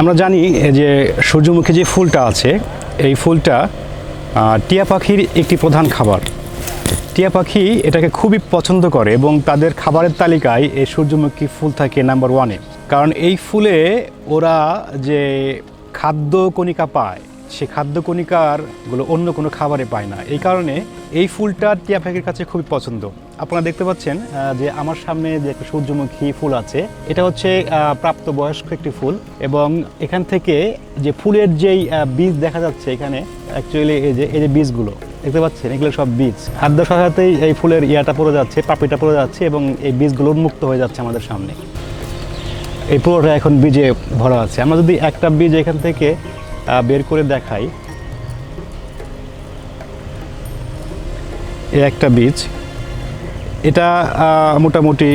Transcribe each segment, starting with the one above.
আমরা জানি যে সূর্যমুখী যে ফুলটা আছে এই ফুলটা টিয়া পাখির একটি প্রধান খাবার। টিয়া পাখি এটাকে খুবই পছন্দ করে এবং তাদের খাবারের তালিকায় এই সূর্যমুখী ফুল থাকে নাম্বার ওয়ানে। কারণ এই ফুলে ওরা যে খাদ্য কণিকা পায় সে খাদ্য কণিকারগুলো অন্য কোনো খাবারে পায় না। এই কারণে এই ফুলটা টিয়া পাখির কাছে খুবই পছন্দ। আপনারা দেখতে পাচ্ছেন যে আমার সামনে যে একটা সূর্যমুখী ফুল আছে, এটা হচ্ছে প্রাপ্তবয়স্ক একটি ফুল এবং এখান থেকে যে ফুলের যেই বীজ দেখা যাচ্ছে এখানে অ্যাকচুয়ালি এই যে বীজগুলো দেখতে পাচ্ছেন, এগুলো সব বীজ। খাদ্য সহায়তায় এই ফুলের ইয়াটা পড়ে যাচ্ছে, পাপড়িটা পড়ে যাচ্ছে এবং এই বীজগুলো উন্মুক্ত হয়ে যাচ্ছে আমাদের সামনে। এই পুরোটা এখন বীজে ভরা আছে। আমরা যদি একটা বীজ এখান থেকে বের করে দেখাই, এই একটা বীজ, এটা মোটামুটি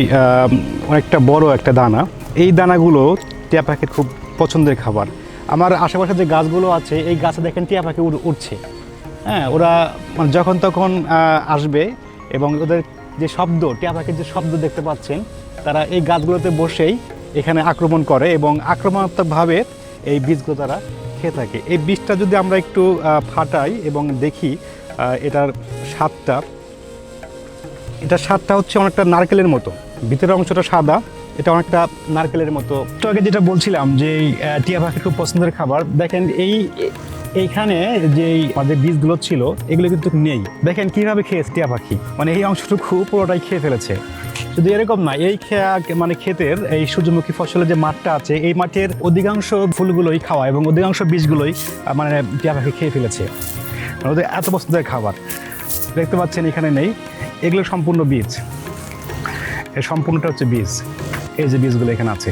অনেকটা বড় একটা দানা। এই দানাগুলো টিয়া পাখির খুব পছন্দের খাবার। আমার আশেপাশে যে গাছগুলো আছে এই গাছে দেখেন টিয়া পাখি উঠছে। হ্যাঁ, ওরা মানে যখন তখন আসবে এবং ওদের যে শব্দ, টিয়া পাখির যে শব্দ দেখতে পাচ্ছেন, তারা এই গাছগুলোতে বসেই এখানে আক্রমণ করে এবং আক্রমণাত্মকভাবে এই বীজগুলো তারা খেয়ে থাকে। এই বীজটা যদি আমরা একটু ফাটাই এবং দেখি এটার স্বাদটা, এটার স্বাদটা হচ্ছে অনেকটা নারকেলের মতো। ভিতরের অংশটা সাদা, এটা অনেকটা নারকেলের মতো। তো আগে যেটা বলছিলাম যে টিয়া পাখির খুব পছন্দের খাবার, দেখেন এইখানে যে আমাদের বীজগুলো ছিল এগুলো কিন্তু নেই। দেখেন কিভাবে খেয়েছে টিয়া পাখি, মানে এই অংশটুকু পুরোটাই খেয়ে ফেলেছে। শুধু এরকম না, এই মানে ক্ষেতের এই সূর্যমুখী ফসলের যে মাঠটা আছে এই মাঠের অধিকাংশ ফুলগুলোই খাওয়া এবং অধিকাংশ বীজগুলোই মানে টিয়া পাখি খেয়ে ফেলেছে। ওদের এত পছন্দের খাবার। দেখতে পাচ্ছেন এখানে নেই, এগুলো সম্পূর্ণ বীজ। এই সম্পূর্ণটা হচ্ছে বীজ। এই যে বীজগুলো এখানে আছে।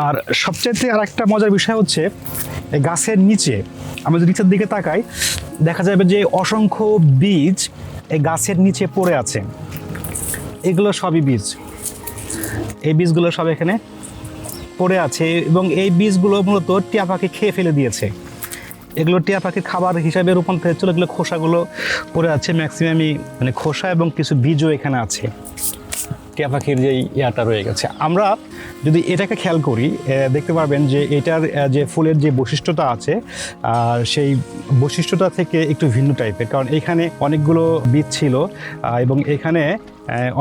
আর সবচেয়ে আর একটা মজার বিষয় হচ্ছে এই গাছের নিচে, আমরা যদি নিচের দিকে তাকাই দেখা যাবে যে অসংখ্য বীজ এই গাছের নিচে পড়ে আছে। এগুলো সবই বীজ। এই বীজগুলো সব এখানে পড়ে আছে এবং এই বীজগুলো মূলত টিয়া পাখি খেয়ে ফেলে দিয়েছে। এগুলো টিয়া পাখির খাবার হিসাবে রূপান্তরিত হচ্ছিল। এগুলো খোসাগুলো পড়ে আছে ম্যাক্সিমামই, মানে খোসা এবং কিছু বীজও এখানে আছে। টিয়া পাখির যে ইয়াটা রয়ে গেছে। আমরা যদি এটাকে খেয়াল করি দেখতে পারবেন যে এটার যে ফুলের যে বৈশিষ্ট্যটা আছে সেই বৈশিষ্ট্যটা থেকে একটু ভিন্ন টাইপের। কারণ এখানে অনেকগুলো বীজ ছিল এবং এখানে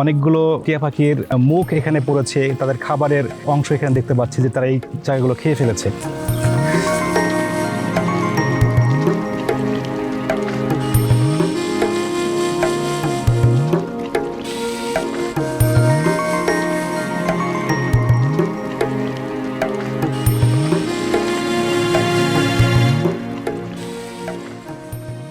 অনেকগুলো টিয়া পাখির মুখ এখানে পড়েছে, তাদের খাবারের অংশ এখানে দেখতে পাচ্ছি যে তারা এই জায়গাগুলো খেয়ে ফেলেছে।